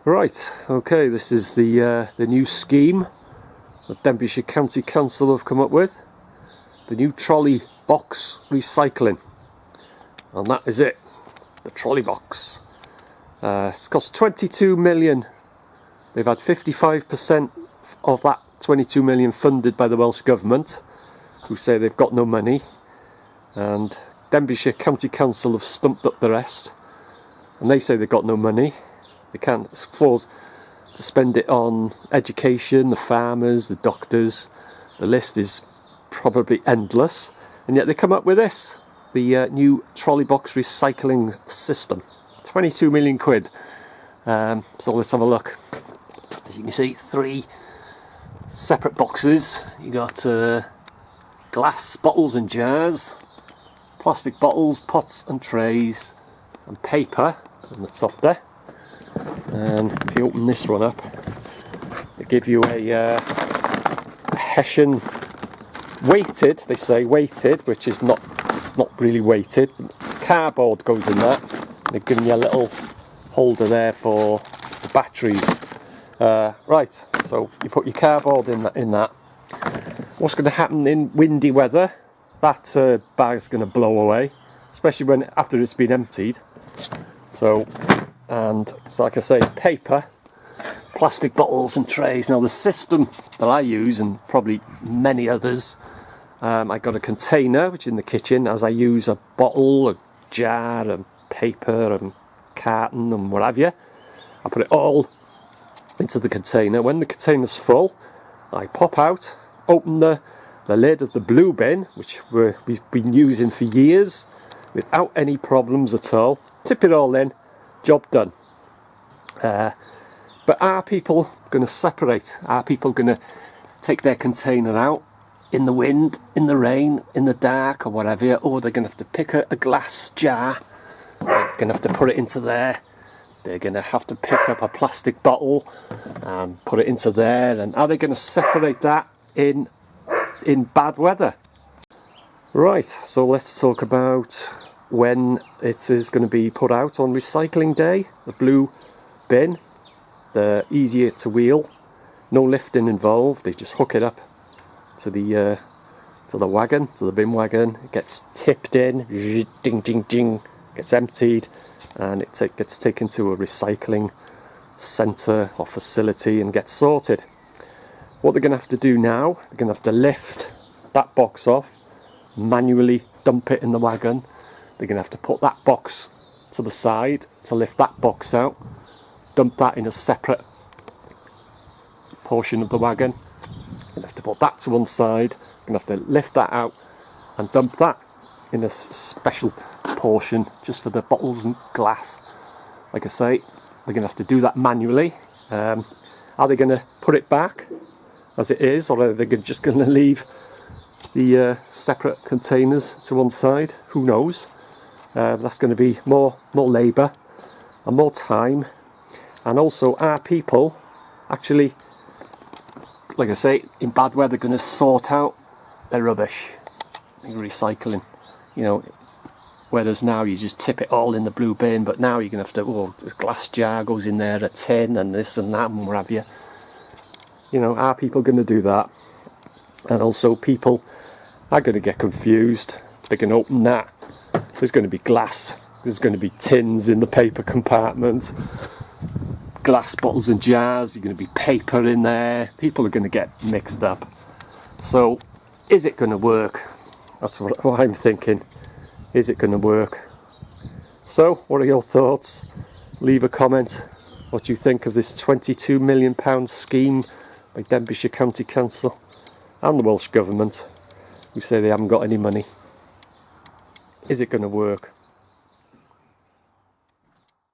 Right, okay, this is the new scheme that Denbighshire County Council have come up with. The new trolley box recycling. And that is it, the trolley box. It's cost 22 million. They've had 55% of that 22 million funded by the Welsh Government, who say they've got no money. And Denbighshire County Council have stumped up the rest. And they say they've got no money. They can't afford to spend it on education, the farmers, the doctors. The list is probably endless. And yet they come up with this, the new trolley box recycling system. 22 million quid. So let's have a look. As you can see, 3 separate boxes. You got glass bottles and jars, plastic bottles, pots and trays, and paper on the top there. And if you open this one up, they give you a Hessian weighted, they say weighted, which is not really weighted. Cardboard goes in that. They're giving you a little holder there for the batteries. Right, so you put your cardboard in that. What's going to happen in windy weather? That bag's going to blow away, especially after it's been emptied. So like I say, paper, plastic bottles and trays. Now the system that I use, and probably many others, I got a container which in the kitchen, as I use a bottle, a jar, and paper and carton and what have you. I put it all into the container. When the container's full, I pop out, open the lid of the blue bin, which we've been using for years without any problems at all. Tip it all in, job done. But are people going to separate? Are people going to take their container out in the wind, in the rain, in the dark or whatever, or they're going to have to pick a glass jar, they're going to have to put it into there, they're going to have to pick up a plastic bottle and put it into there, and are they going to separate that in bad weather? Right, so let's talk about when it is going to be put out on recycling day. The blue bin, they're easier to wheel, no lifting involved. They just hook it up to the wagon, to the bin wagon. It gets tipped in, ding ding ding, gets emptied, and it gets taken to a recycling centre or facility and gets sorted. What they're going to have to do now, they're going to have to lift that box off, manually dump it in the wagon. They're going to have to put that box to the side to lift that box out, dump that in a separate portion of the wagon. You're going to have to put that to one side. You're going to have to lift that out and dump that in a special portion just for the bottles and glass. Like I say, they're going to have to do that manually. Are they going to put it back as it is, or are they just going to leave the separate containers to one side? Who knows? That's going to be more labour and more time. And also, are people actually, like I say, in bad weather, going to sort out their rubbish, recycling? You know, whereas now you just tip it all in the blue bin, but now you're going to have to, a glass jar goes in there, a tin and this and that and what have you. You know, are people going to do that? And also, people are going to get confused. They can open that. There's going to be glass. There's going to be tins in the paper compartment. Glass bottles and jars. There's going to be paper in there. People are going to get mixed up. So, is it going to work? That's what I'm thinking. Is it going to work? So, what are your thoughts? Leave a comment. What do you think of this £22 million scheme by Denbighshire County Council and the Welsh Government, who say they haven't got any money? Is it going to work?